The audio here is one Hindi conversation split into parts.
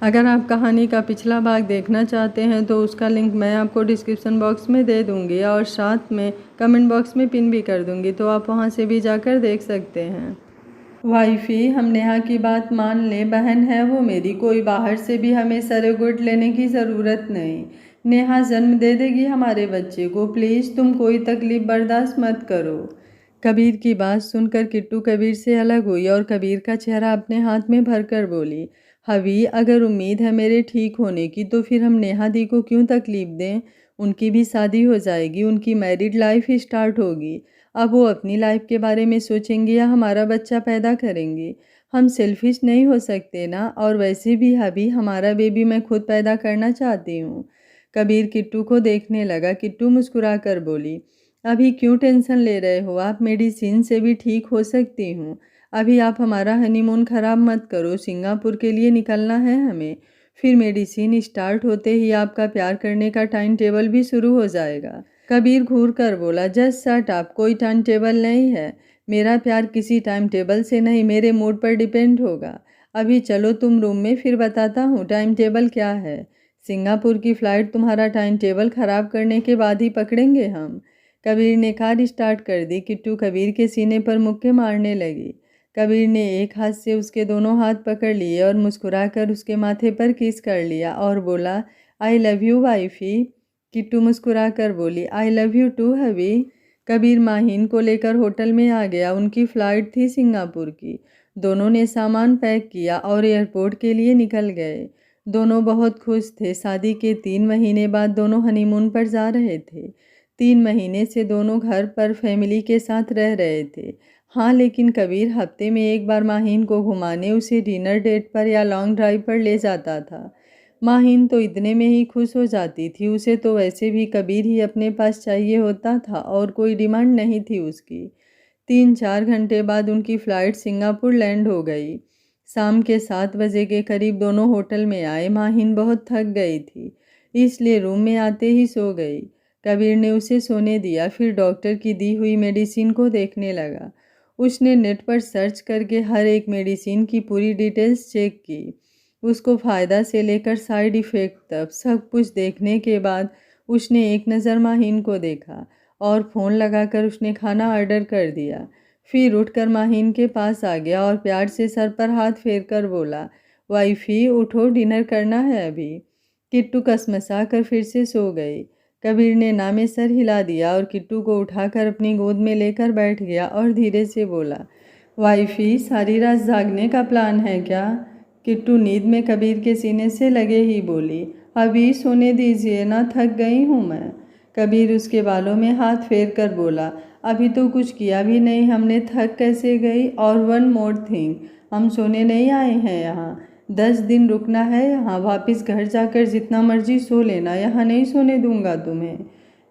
अगर आप कहानी का पिछला भाग देखना चाहते हैं तो उसका लिंक मैं आपको डिस्क्रिप्शन बॉक्स में दे दूंगी और साथ में कमेंट बॉक्स में पिन भी कर दूंगी, तो आप वहां से भी जाकर देख सकते हैं। वाइफी, हम नेहा की बात मान लें, बहन है वो मेरी, कोई बाहर से भी हमें सरेगोट लेने की ज़रूरत नहीं। नेहा जन्म दे देगी हमारे बच्चे को, प्लीज़ तुम कोई तकलीफ़ बर्दाश्त मत करो। कबीर की बात सुनकर किट्टू कबीर से अलग हुई और कबीर का चेहरा अपने हाथ में भरकर बोली, हवी, अगर उम्मीद है मेरे ठीक होने की तो फिर हम नेहा दी को क्यों तकलीफ़ दें। उनकी भी शादी हो जाएगी, उनकी मैरिड लाइफ स्टार्ट होगी। अब वो अपनी लाइफ के बारे में सोचेंगे या हमारा बच्चा पैदा करेंगे। हम सेल्फिश नहीं हो सकते ना, और वैसे भी अभी हमारा बेबी मैं खुद पैदा करना चाहती हूँ। कबीर किट्टू को देखने लगा। किट्टू मुस्कुरा कर बोली, अभी क्यों टेंशन ले रहे हो आप, मेडिसिन से भी ठीक हो सकती हूँ। अभी आप हमारा हनीमून ख़राब मत करो, सिंगापुर के लिए निकलना है हमें। फिर मेडिसिन स्टार्ट होते ही आपका प्यार करने का टाइम टेबल भी शुरू हो जाएगा। कबीर घूर कर बोला, जस्ट शट अप, कोई टाइम टेबल नहीं है। मेरा प्यार किसी टाइम टेबल से नहीं, मेरे मूड पर डिपेंड होगा। अभी चलो तुम रूम में, फिर बताता हूँ टाइम टेबल क्या है। सिंगापुर की फ़्लाइट तुम्हारा टाइम टेबल ख़राब करने के बाद ही पकड़ेंगे हम। कबीर ने कार स्टार्ट कर दी। किट्टू कबीर के सीने पर मुक्के मारने लगी। कबीर ने एक हाथ से उसके दोनों हाथ पकड़ लिए और मुस्कुराकर उसके माथे पर किस कर लिया और बोला, I love you wifey. Kittu मुस्कुरा कर बोली, आई लव यू टू हवी। कबीर माहीन को लेकर होटल में आ गया। उनकी फ़्लाइट थी सिंगापुर की। दोनों ने सामान पैक किया और एयरपोर्ट के लिए निकल गए। दोनों बहुत खुश थे। शादी के 3 महीने बाद दोनों हनीमून पर जा रहे थे। 3 महीने से दोनों घर पर फैमिली के साथ रह रहे थे। हाँ, लेकिन कबीर हफ्ते में एक बार माहीन को घुमाने, उसे डिनर डेट पर या लॉन्ग ड्राइव पर ले जाता था। माहीन तो इतने में ही खुश हो जाती थी। उसे तो वैसे भी कबीर ही अपने पास चाहिए होता था और कोई डिमांड नहीं थी उसकी। 3-4 घंटे बाद उनकी फ़्लाइट सिंगापुर लैंड हो गई। शाम के 7 बजे के करीब दोनों होटल में आए। माहीन बहुत थक गई थी, इसलिए रूम में आते ही सो गई। कबीर ने उसे सोने दिया, फिर डॉक्टर की दी हुई मेडिसिन को देखने लगा। उसने नेट पर सर्च करके हर एक मेडिसिन की पूरी डिटेल्स चेक की। उसको फ़ायदा से लेकर साइड इफ़ेक्ट तक सब कुछ देखने के बाद उसने एक नज़र माहीन को देखा और फ़ोन लगाकर उसने खाना ऑर्डर कर दिया। फिर उठकर माहीन के पास आ गया और प्यार से सर पर हाथ फेर कर बोला, वाइफी उठो, डिनर करना है अभी। किट्टू कसमसा कर फिर से सो गई। कबीर ने ना में सर हिला दिया और किट्टू को उठाकर अपनी गोद में लेकर बैठ गया और धीरे से बोला, वाइफी सारी रात जागने का प्लान है क्या। किट्टू नींद में कबीर के सीने से लगे ही बोली, अभी सोने दीजिए ना, थक गई हूँ मैं। कबीर उसके बालों में हाथ फेर कर बोला, अभी तो कुछ किया भी नहीं हमने, थक कैसे गई। और वन मोर थिंग, हम सोने नहीं आए हैं यहाँ, 10 दिन रुकना है यहाँ, वापस घर जाकर जितना मर्जी सो लेना, यहाँ नहीं सोने दूंगा तुम्हें।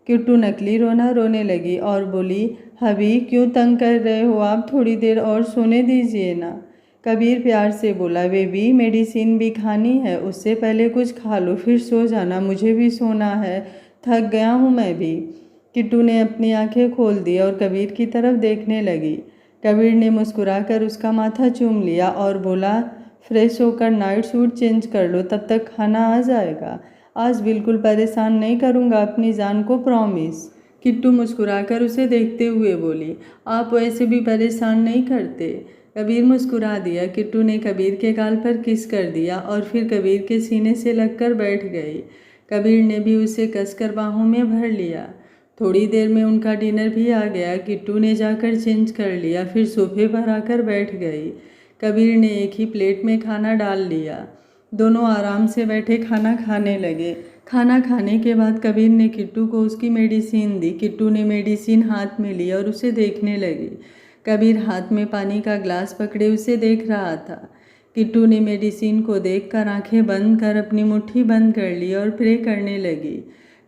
किट्टू नकली रोना रोने लगी और बोली, हबी क्यों तंग कर रहे हो आप, थोड़ी देर और सोने दीजिए ना। कबीर प्यार से बोला, बेबी मेडिसिन भी खानी है, उससे पहले कुछ खा लो फिर सो जाना, मुझे भी सोना है, थक गया हूँ मैं भी। किट्टू ने अपनी आंखें खोल दी और कबीर की तरफ देखने लगी। कबीर ने मुस्कुराकर उसका माथा चूम लिया और बोला, फ्रेश होकर नाइट सूट चेंज कर लो, तब तक खाना आ जाएगा। आज बिल्कुल परेशान नहीं करूँगा अपनी जान को, प्रॉमिस। किट्टू मुस्कुराकर उसे देखते हुए बोली, आप वैसे भी परेशान नहीं करते। कबीर मुस्कुरा दिया। किट्टू ने कबीर के गाल पर किस कर दिया और फिर कबीर के सीने से लगकर बैठ गई। कबीर ने भी उसे कसकर बाहों में भर लिया। थोड़ी देर में उनका डिनर भी आ गया। किट्टू ने जाकर चेंज कर लिया, फिर सोफे पर आकर बैठ गई। कबीर ने एक ही प्लेट में खाना डाल लिया। दोनों आराम से बैठे खाना खाने लगे। खाना खाने के बाद कबीर ने किट्टू को उसकी मेडिसिन दी। किट्टू ने मेडिसिन हाथ में ली और उसे देखने लगी। कबीर हाथ में पानी का ग्लास पकड़े उसे देख रहा था। किट्टू ने मेडिसिन को देखकर आंखें बंद कर अपनी मुट्ठी बंद कर ली और प्रे करने लगी।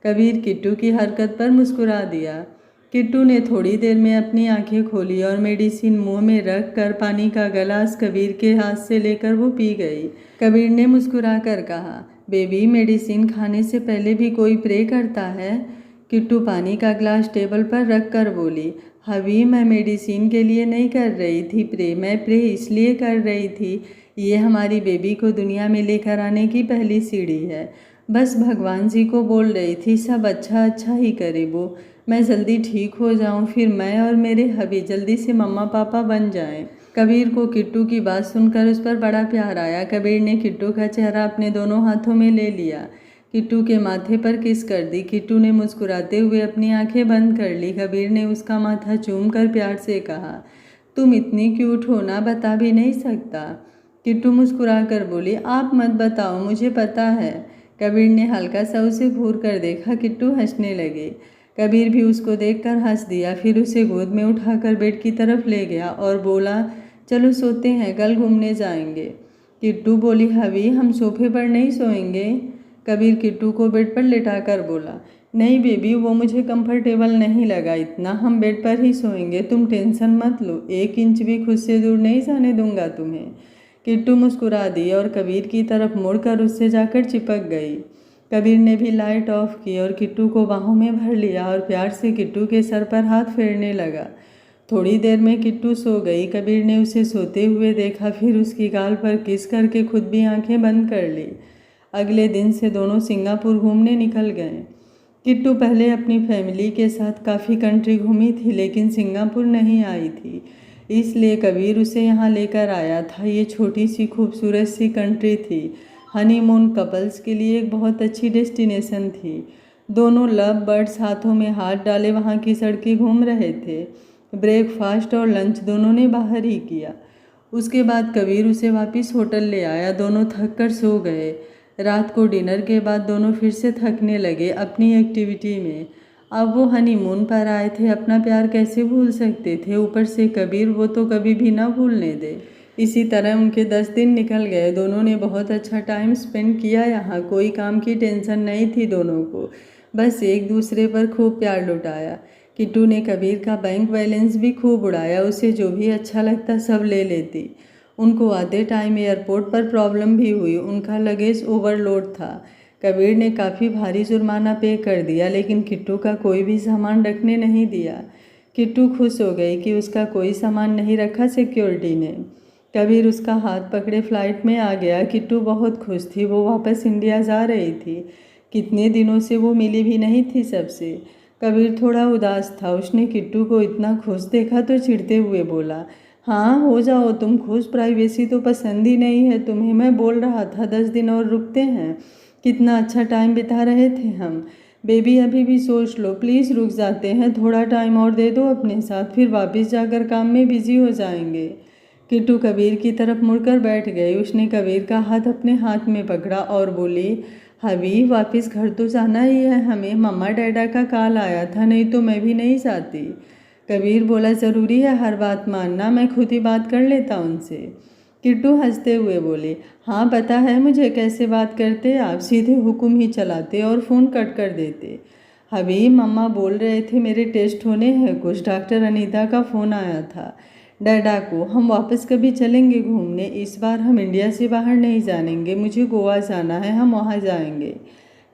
कबीर किट्टू की हरकत पर मुस्कुरा दिया। किट्टू ने थोड़ी देर में अपनी आंखें खोली और मेडिसिन मुंह में रख कर पानी का गिलास कबीर के हाथ से लेकर वो पी गई। कबीर ने मुस्कुरा कर कहा, बेबी मेडिसिन खाने से पहले भी कोई प्रे करता है। किट्टू पानी का ग्लास टेबल पर रख कर बोली, हवी मैं मेडिसिन के लिए नहीं कर रही थी प्रे, मैं प्रे इसलिए कर रही थी ये हमारी बेबी को दुनिया में लेकर आने की पहली सीढ़ी है। बस भगवान जी को बोल रही थी सब अच्छा अच्छा ही करे वो, मैं जल्दी ठीक हो जाऊं, फिर मैं और मेरे हबी जल्दी से मम्मा पापा बन जाएं। कबीर को किट्टू की बात सुनकर उस पर बड़ा प्यार आया। कबीर ने किट्टू का चेहरा अपने दोनों हाथों में ले लिया, किट्टू के माथे पर किस कर दी। किट्टू ने मुस्कुराते हुए अपनी आंखें बंद कर ली। कबीर ने उसका माथा चूम कर प्यार से कहा, तुम इतनी क्यूट हो ना, बता भी नहीं सकता। किट्टू मुस्कुरा कर बोली, आप मत बताओ, मुझे पता है। कबीर ने हल्का सा उसे घूर कर देखा। किट्टू हंसने लगे। कबीर भी उसको देखकर हंस दिया, फिर उसे गोद में उठाकर बेड की तरफ ले गया और बोला, चलो सोते हैं, कल घूमने जाएंगे। किट्टू बोली, हवी हम सोफे पर नहीं सोएंगे। कबीर किट्टू को बेड पर लिटाकर बोला, नहीं बेबी, वो मुझे कंफर्टेबल नहीं लगा इतना, हम बेड पर ही सोएंगे, तुम टेंशन मत लो, 1 इंच भी खुद से दूर नहीं जाने दूंगा तुम्हें। किट्टू मुस्कुरा दी और कबीर की तरफ मुड़कर उससे जाकर चिपक गई। कबीर ने भी लाइट ऑफ की और किट्टू को बाहों में भर लिया और प्यार से किट्टू के सर पर हाथ फेरने लगा। थोड़ी देर में किट्टू सो गई। कबीर ने उसे सोते हुए देखा, फिर उसकी गाल पर किस करके खुद भी आंखें बंद कर ली। अगले दिन से दोनों सिंगापुर घूमने निकल गए। किट्टू पहले अपनी फैमिली के साथ काफ़ी कंट्री घूमी थी, लेकिन सिंगापुर नहीं आई थी, इसलिए कबीर उसे यहाँ लेकर आया था। ये छोटी सी खूबसूरत सी कंट्री थी, हनीमून कपल्स के लिए एक बहुत अच्छी डेस्टिनेशन थी। दोनों लव बर्ड्स हाथों में हाथ डाले वहाँ की सड़कें घूम रहे थे। ब्रेकफास्ट और लंच दोनों ने बाहर ही किया। उसके बाद कबीर उसे वापस होटल ले आया। दोनों थक कर सो गए। रात को डिनर के बाद दोनों फिर से थकने लगे अपनी एक्टिविटी में। अब वो हनीमून पर आए थे, अपना प्यार कैसे भूल सकते थे, ऊपर से कबीर, वो तो कभी भी ना भूलने दे। इसी तरह उनके 10 दिन निकल गए। दोनों ने बहुत अच्छा टाइम स्पेंड किया यहाँ। कोई काम की टेंशन नहीं थी दोनों को, बस एक दूसरे पर खूब प्यार लुटाया। किट्टू ने कबीर का बैंक बैलेंस भी खूब उड़ाया, उसे जो भी अच्छा लगता सब ले लेती। उनको आधे टाइम एयरपोर्ट पर प्रॉब्लम भी हुई, उनका लगेज ओवरलोड था। कबीर ने काफ़ी भारी जुर्माना पे कर दिया, लेकिन किट्टू का कोई भी सामान रखने नहीं दिया। किट्टू खुश हो गई कि उसका कोई सामान नहीं रखा सिक्योरिटी ने। कबीर उसका हाथ पकड़े फ्लाइट में आ गया। किट्टू बहुत खुश थी, वो वापस इंडिया जा रही थी। कितने दिनों से वो मिली भी नहीं थी सबसे। कबीर थोड़ा उदास था। उसने किट्टू को इतना खुश देखा तो चिढ़ते हुए बोला, हाँ हो जाओ तुम खुश, प्राइवेसी तो पसंद ही नहीं है तुम्हें। मैं बोल रहा था 10 दिन और रुकते हैं, कितना अच्छा टाइम बिता रहे थे हम। बेबी अभी भी सोच लो, प्लीज़ रुक जाते हैं, थोड़ा टाइम और दे दो अपने साथ, फिर वापस जाकर काम में बिजी हो जाएंगे। किट्टू कबीर की तरफ मुड़कर बैठ गई। उसने कबीर का हाथ अपने हाथ में पकड़ा और बोली, हबी वापस घर तो जाना ही है हमें, मम्मा डैडा का कॉल आया था, नहीं तो मैं भी नहीं जाती। कबीर बोला, ज़रूरी है हर बात मानना, मैं खुद ही बात कर लेता उनसे। किट्टू हंसते हुए बोले, हाँ पता है मुझे कैसे बात करते आप, सीधे हुक्म ही चलाते और फ़ोन कट कर देते। हबी मम्मा बोल रहे थे मेरे टेस्ट होने हैं कुछ, डॉक्टर अनीता का फ़ोन आया था डैडा को, हम वापस कभी चलेंगे घूमने, इस बार हम इंडिया से बाहर नहीं जानेंगे, मुझे गोवा जाना है, हम वहाँ जाएंगे।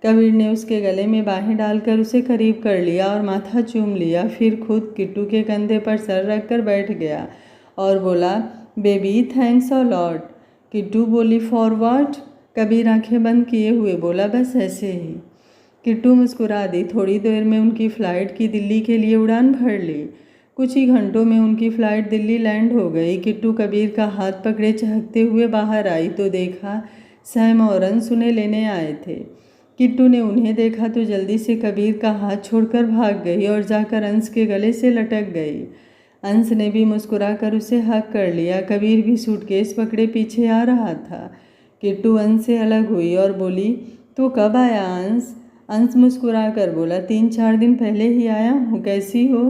कबीर ने उसके गले में बाहें डालकर उसे करीब कर लिया और माथा चूम लिया, फिर खुद किट्टू के कंधे पर सर रखकर बैठ गया और बोला, baby thanks a lot. Kittu बोली, फॉर व्हाट? कबीर आंखें बंद किए हुए बोला, बस ऐसे ही। किट्टू मुस्कुरा दी। थोड़ी देर में उनकी फ़्लाइट की दिल्ली के लिए उड़ान भर ली। कुछ ही घंटों में उनकी फ़्लाइट दिल्ली लैंड हो गई। किट्टू कबीर का हाथ पकड़े चहकते हुए बाहर आई तो देखा सैम और अंश उन्हें लेने आए थे। किट्टू ने उन्हें देखा तो जल्दी से कबीर का हाथ छोड़कर भाग गई और जाकर अंश के गले से लटक गई। अंश ने भी मुस्कुराकर उसे हक कर लिया। कबीर भी सूटकेस पकड़े पीछे आ रहा था। किट्टू अंश से अलग हुई और बोली, तो कब आया अंश? अंश मुस्कुरा कर बोला, 3-4 दिन पहले ही आया हूँ, कैसी हो?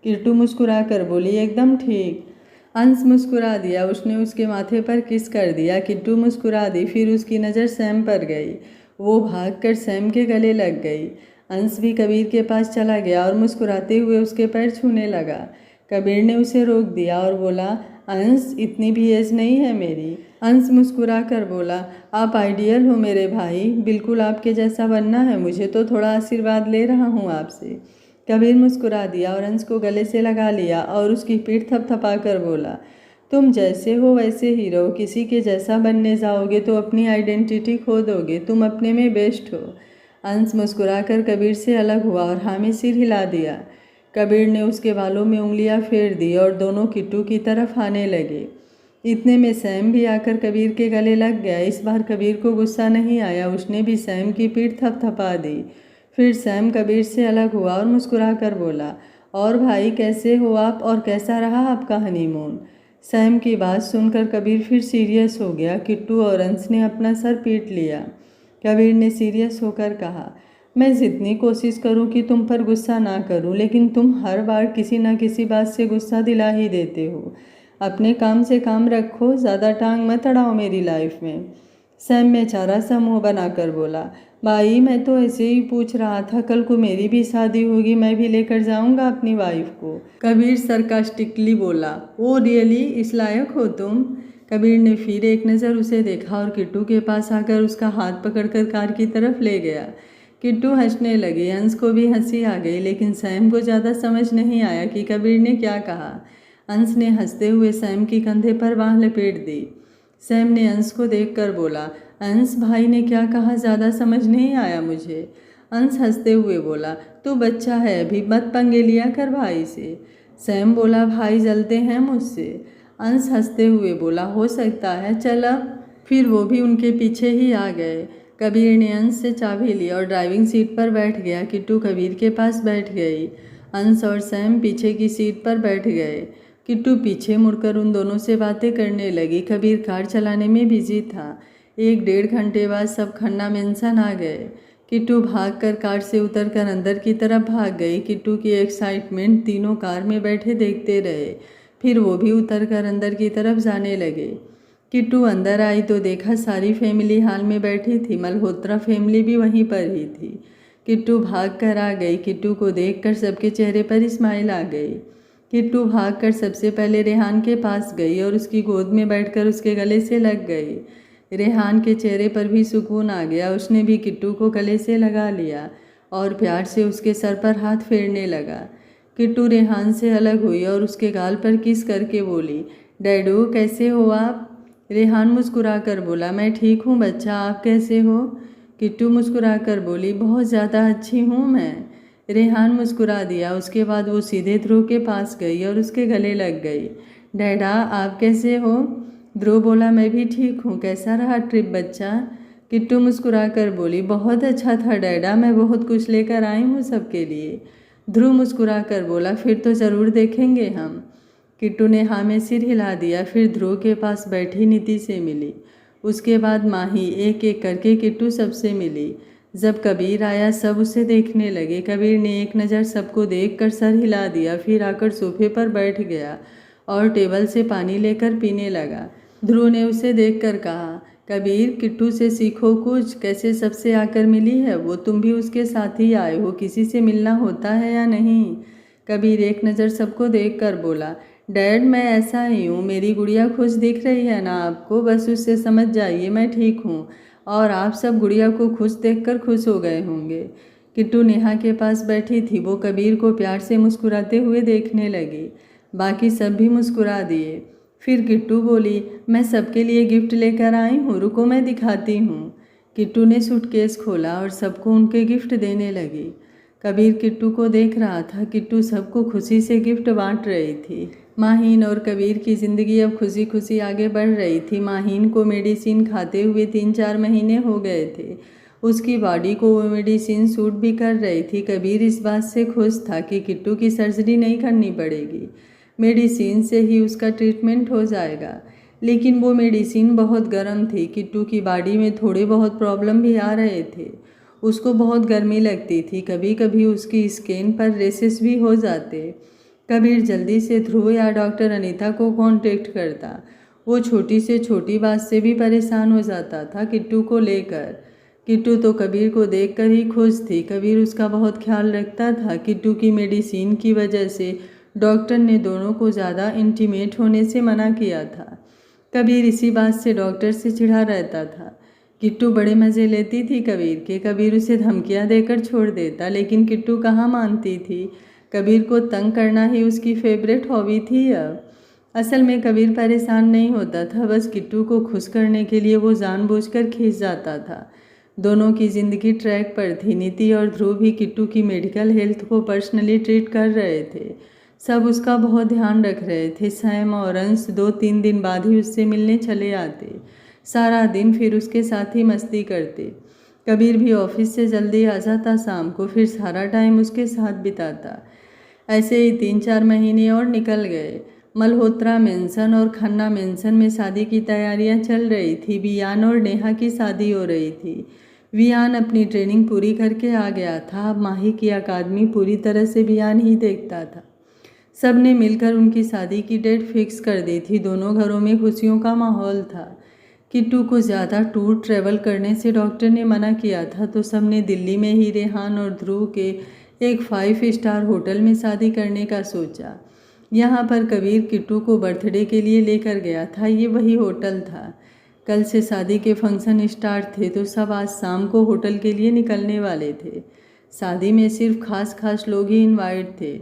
किट्टू मुस्कुरा कर बोली, एकदम ठीक। अंश मुस्कुरा दिया। उसने उसके माथे पर किस कर दिया। किट्टू मुस्कुरा दी। फिर उसकी नज़र सैम पर गई। वो भागकर सैम के गले लग गई। अंश भी कबीर के पास चला गया और मुस्कुराते हुए उसके पैर छूने लगा। कबीर ने उसे रोक दिया और बोला, अंश इतनी भी एज नहीं है मेरी। अंश मुस्कुरा कर बोला, आप आइडियल हो मेरे भाई, बिल्कुल आपके जैसा बनना है मुझे, तो थोड़ा आशीर्वाद ले रहा हूँ आपसे। कबीर मुस्कुरा दिया और अंश को गले से लगा लिया और उसकी पीठ थपथपा कर बोला, तुम जैसे हो वैसे ही रहो, किसी के जैसा बनने जाओगे तो अपनी आइडेंटिटी खो दोगे, तुम अपने में बेस्ट हो। अंश मुस्कुराकर कबीर से अलग हुआ और हाँ में सिर हिला दिया। कबीर ने उसके बालों में उंगलियां फेर दी और दोनों किट्टू की तरफ आने लगे। इतने में सैम भी आकर कबीर के गले लग गया। इस बार कबीर को गुस्सा नहीं आया, उसने भी सैम की पीठ थपथपा दी। फिर सैम कबीर से अलग हुआ और मुस्कुराकर बोला, और भाई कैसे हो आप, और कैसा रहा आपका हनीमून। सैम की बात सुनकर कबीर फिर सीरियस हो गया। किट्टू और अंश ने अपना सर पीट लिया। कबीर ने सीरियस होकर कहा, मैं जितनी कोशिश करूं कि तुम पर गुस्सा ना करूं, लेकिन तुम हर बार किसी न किसी बात से गुस्सा दिला ही देते हो। अपने काम से काम रखो, ज़्यादा टांग मत अड़ाओ मेरी लाइफ में। सैम बेचारा सा मुँह बनाकर बोला, भाई मैं तो ऐसे ही पूछ रहा था, कल को मेरी भी शादी होगी, मैं भी लेकर जाऊंगा अपनी वाइफ को। कबीर सरकास्टिकली बोला, ओ रियली, इस लायक हो तुम। कबीर ने फिर एक नज़र उसे देखा और किट्टू के पास आकर उसका हाथ पकड़कर कार की तरफ ले गया। किट्टू हंसने लगे, अंश को भी हंसी आ गई, लेकिन सैम को ज़्यादा समझ नहीं आया कि कबीर ने क्या कहा। अंश ने हंसते हुए सैम की कंधे पर बाँह लपेट दी। सैम ने अंश को देखकर बोला, अंश भाई ने क्या कहा, ज़्यादा समझ नहीं आया मुझे। अंश हंसते हुए बोला, तू बच्चा है अभी, मत पंगे लिया कर भाई से। सैम बोला, भाई जलते हैं मुझसे। अंश हंसते हुए बोला, हो सकता है, चल अब। फिर वो भी उनके पीछे ही आ गए। कबीर ने अंश से चाबी ली और ड्राइविंग सीट पर बैठ गया। किट्टू कबीर के पास बैठ गई। अंश और सैम पीछे की सीट पर बैठ गए। किट्टू पीछे मुड़कर उन दोनों से बातें करने लगी। कबीर कार चलाने में बिजी था। 1-1.5 घंटे बाद सब खन्ना मेंशन आ गए। किट्टू भागकर कार से उतरकर अंदर की तरफ भाग गई। किट्टू की एक्साइटमेंट तीनों कार में बैठे देखते रहे। फिर वो भी उतरकर अंदर की तरफ जाने लगे। किट्टू अंदर आई तो देखा सारी फैमिली हॉल में बैठी थी। मल्होत्रा फैमिली भी वहीं पर ही थी। किट्टू भाग कर आ गई। किट्टू को देखकर सबके चेहरे पर स्माइल आ गई। किट्टू भागकर सबसे पहले रेहान के पास गई और उसकी गोद में बैठकर उसके गले से लग गई। रेहान के चेहरे पर भी सुकून आ गया। उसने भी किट्टू को गले से लगा लिया और प्यार से उसके सर पर हाथ फेरने लगा। किट्टू रेहान से अलग हुई और उसके गाल पर किस करके बोली, डैडू कैसे हो आप। रेहान मुस्कुराकर बोला, मैं ठीक हूँ बच्चा, आप कैसे हो। किट्टू मुस्कुराकर बोली, बहुत ज़्यादा अच्छी हूँ मैं। रेहान मुस्कुरा दिया। उसके बाद वो सीधे ध्रुव के पास गई और उसके गले लग गई। डैडा आप कैसे हो। ध्रुव बोला, मैं भी ठीक हूँ, कैसा रहा ट्रिप बच्चा। किट्टू मुस्कुराकर बोली, बहुत अच्छा था डैडा, मैं बहुत कुछ लेकर आई हूँ सबके लिए। ध्रुव मुस्कुराकर बोला, फिर तो ज़रूर देखेंगे हम। किट्टू ने हाँ में सिर हिला दिया। फिर ध्रुव के पास बैठी नीति से मिली। उसके बाद माही। एक एक करके किट्टू सबसे मिली। जब कबीर आया सब उसे देखने लगे। कबीर ने एक नज़र सबको देखकर सर हिला दिया, फिर आकर सोफे पर बैठ गया और टेबल से पानी लेकर पीने लगा। ध्रुव ने उसे देखकर कहा, कबीर किट्टू से सीखो कुछ, कैसे सबसे आकर मिली है वो, तुम भी उसके साथ ही आए हो, किसी से मिलना होता है या नहीं। कबीर एक नज़र सबको देखकर बोला, डैड मैं ऐसा ही हूँ, मेरी गुड़िया खुश दिख रही है ना आपको, बस उससे समझ जाइए मैं ठीक हूँ और आप सब गुड़िया को खुश देखकर खुश हो गए होंगे। किट्टू नेहा के पास बैठी थी। वो कबीर को प्यार से मुस्कुराते हुए देखने लगी। बाकी सब भी मुस्कुरा दिए। फिर किट्टू बोली, मैं सबके लिए गिफ्ट लेकर आई हूँ, रुको मैं दिखाती हूँ। किट्टू ने सूटकेस खोला और सबको उनके गिफ्ट देने लगी। कबीर किट्टू को देख रहा था। किट्टू सबको खुशी से गिफ्ट बांट रही थी। माहीन और कबीर की ज़िंदगी अब खुशी खुशी आगे बढ़ रही थी। माहीन को मेडिसिन खाते हुए 3-4 महीने हो गए थे। उसकी बॉडी को वो मेडिसिन सूट भी कर रही थी। कबीर इस बात से खुश था कि किट्टू की सर्जरी नहीं करनी पड़ेगी, मेडिसिन से ही उसका ट्रीटमेंट हो जाएगा। लेकिन वो मेडिसिन बहुत गर्म थी। किट्टू की बॉडी में थोड़े बहुत प्रॉब्लम भी आ रहे थे। उसको बहुत गर्मी लगती थी। कभी कभी उसकी स्किन पर रेसेस भी हो जाते। कबीर जल्दी से ध्रुव या डॉक्टर अनीता को कांटेक्ट करता। वो छोटी से छोटी बात से भी परेशान हो जाता था किट्टू को लेकर। किट्टू तो कबीर को देखकर ही खुश थी। कबीर उसका बहुत ख्याल रखता था। किट्टू की मेडिसिन की वजह से डॉक्टर ने दोनों को ज़्यादा इंटीमेट होने से मना किया था। कबीर इसी बात से डॉक्टर से चिढ़ा रहता था। किट्टू बड़े मज़े लेती थी कबीर के। कबीर उसे धमकियां देकर छोड़ देता, लेकिन किट्टू कहाँ मानती थी। कबीर को तंग करना ही उसकी फेवरेट हॉबी थी। अब असल में कबीर परेशान नहीं होता था, बस किट्टू को खुश करने के लिए वो जानबूझकर खींच जाता था। दोनों की ज़िंदगी ट्रैक पर थी। नीति और ध्रुव भी किट्टू की मेडिकल हेल्थ को पर्सनली ट्रीट कर रहे थे। सब उसका बहुत ध्यान रख रहे थे। सैम और अंश 2-3 दिन बाद ही उससे मिलने चले आते। सारा दिन फिर उसके साथ ही मस्ती करते। कबीर भी ऑफिस से जल्दी आ जाता शाम को, फिर सारा टाइम उसके साथ बिताता। ऐसे ही 3-4 महीने और निकल गए। मल्होत्रा मेंशन और खन्ना मेंशन में शादी की तैयारियां चल रही थी। वियान और नेहा की शादी हो रही थी। वियान अपनी ट्रेनिंग पूरी करके आ गया था। अब माही की अकादमी पूरी तरह से वियान ही देखता था। सब ने मिलकर उनकी शादी की डेट फिक्स कर दी थी। दोनों घरों में खुशियों का माहौल था। किट्टू को ज़्यादा टूर ट्रेवल करने से डॉक्टर ने मना किया था, तो सब ने दिल्ली में ही रेहान और ध्रुव के एक 5 स्टार होटल में शादी करने का सोचा। यहाँ पर कबीर किट्टू को बर्थडे के लिए लेकर गया था। ये वही होटल था। कल से शादी के फंक्शन स्टार्ट थे, तो सब आज शाम को होटल के लिए निकलने वाले थे। शादी में सिर्फ खास लोग ही इनवाइट थे।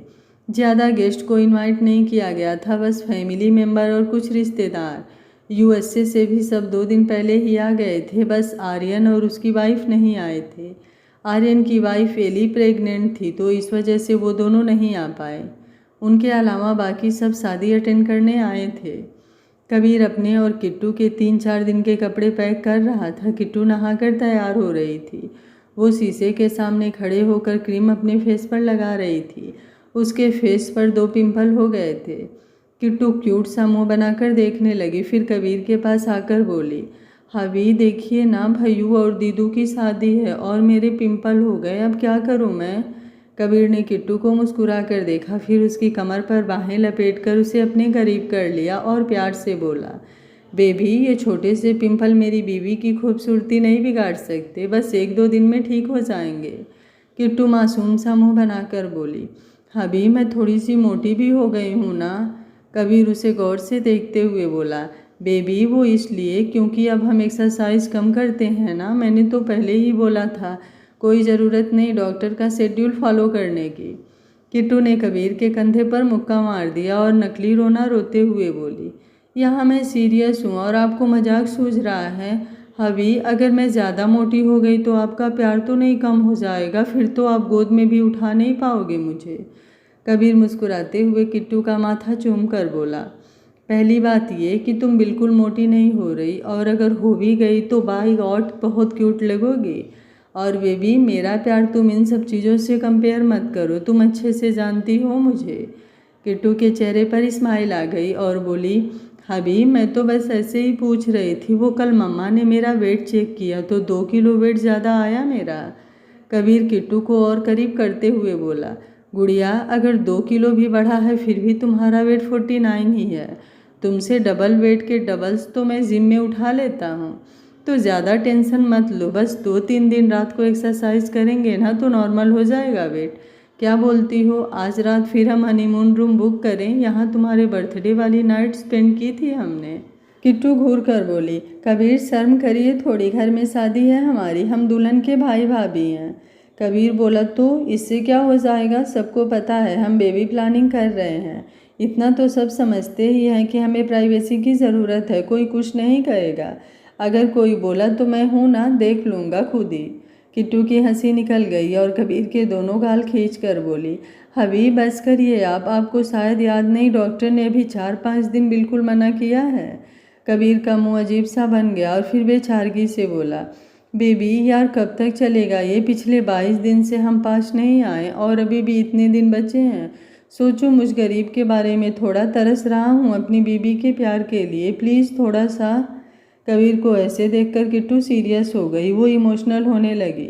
ज़्यादा गेस्ट को इनवाइट नहीं किया गया था, बस फैमिली मेम्बर और कुछ रिश्तेदार। यूएसए से भी सब 2 दिन पहले ही आ गए थे। बस आर्यन और उसकी वाइफ नहीं आए थे। आर्यन की वाइफ एली प्रेग्नेंट थी, तो इस वजह से वो दोनों नहीं आ पाए। उनके अलावा बाकी सब शादी अटेंड करने आए थे। कबीर अपने और किट्टू के 3-4 दिन के कपड़े पैक कर रहा था। किट्टू नहाकर तैयार हो रही थी। वो शीशे के सामने खड़े होकर क्रीम अपने फेस पर लगा रही थी। उसके फेस पर 2 पिंपल हो गए थे। किट्टू क्यूट सा मुंह बनाकर देखने लगी। फिर कबीर के पास आकर बोली, हबी देखिए ना, भैयू और दीदू की शादी है और मेरे पिंपल हो गए, अब क्या करूं मैं। कबीर ने किट्टू को मुस्कुरा कर देखा, फिर उसकी कमर पर बाहें लपेटकर उसे अपने करीब कर लिया और प्यार से बोला, बेबी ये छोटे से पिंपल मेरी बीवी की खूबसूरती नहीं बिगाड़ सकते, बस 1-2 दिन में ठीक हो जाएंगे। किट्टू मासूम सा मुंह बनाकर बोली, हबी मैं थोड़ी सी मोटी भी हो गई हूँ ना। कबीर उसे गौर से देखते हुए बोला, बेबी वो इसलिए क्योंकि अब हम एक्सरसाइज कम करते हैं ना, मैंने तो पहले ही बोला था, कोई ज़रूरत नहीं डॉक्टर का शेड्यूल फॉलो करने की। किट्टू ने कबीर के कंधे पर मुक्का मार दिया और नकली रोना रोते हुए बोली, यहाँ मैं सीरियस हूँ और आपको मजाक सूझ रहा है। हबी अगर मैं ज़्यादा मोटी हो गई तो आपका प्यार तो नहीं कम हो जाएगा, फिर तो आप गोद में भी उठा नहीं पाओगे मुझे। कबीर मुस्कुराते हुए किट्टू का माथा चूम कर बोला, पहली बात ये कि तुम बिल्कुल मोटी नहीं हो रही, और अगर हो भी गई तो बाय गॉड बहुत क्यूट लगोगी। और बेबी मेरा प्यार तुम इन सब चीज़ों से कंपेयर मत करो, तुम अच्छे से जानती हो मुझे। किट्टू के चेहरे पर स्माइल आ गई और बोली, हबी मैं तो बस ऐसे ही पूछ रही थी, वो कल मम्मा ने मेरा वेट चेक किया तो 2 किलो वेट ज़्यादा आया मेरा। कबीर किट्टू को और करीब करते हुए बोला, गुड़िया अगर 2 किलो भी बढ़ा है फिर भी तुम्हारा वेट 49 ही है। तुमसे डबल वेट के डबल्स तो मैं जिम में उठा लेता हूँ, तो ज़्यादा टेंशन मत लो, बस 2-3 दिन रात को एक्सरसाइज करेंगे ना तो नॉर्मल हो जाएगा वेट। क्या बोलती हो, आज रात फिर हम हनीमून रूम बुक करें, यहाँ तुम्हारे बर्थडे वाली नाइट स्पेंड की थी हमने। किट्टू घूर कर बोली, कबीर शर्म करिए थोड़ी, घर में शादी है हमारी, हम दुल्हन के भाई भाभी हैं। कबीर बोला, तो इससे क्या हो जाएगा, सबको पता है हम बेबी प्लानिंग कर रहे हैं, इतना तो सब समझते ही हैं कि हमें प्राइवेसी की ज़रूरत है, कोई कुछ नहीं कहेगा। अगर कोई बोला तो मैं हूँ ना, देख लूँगा खुद ही। किट्टू की हंसी निकल गई और कबीर के दोनों गाल खींच कर बोली, हबी बस करिए आपको शायद याद नहीं, डॉक्टर ने अभी 4-5 दिन बिल्कुल मना किया है। कबीर का मुंह अजीब सा बन गया और फिर बेचारगी से बोला, बेबी यार कब तक चलेगा ये, पिछले 22 दिन से हम पास नहीं आए और अभी भी इतने दिन बचे हैं। सोचो मुझ गरीब के बारे में, थोड़ा तरस रहा हूँ अपनी बीबी के प्यार के लिए, प्लीज़ थोड़ा सा। कबीर को ऐसे देखकर किट्टू सीरियस हो गई, वो इमोशनल होने लगी।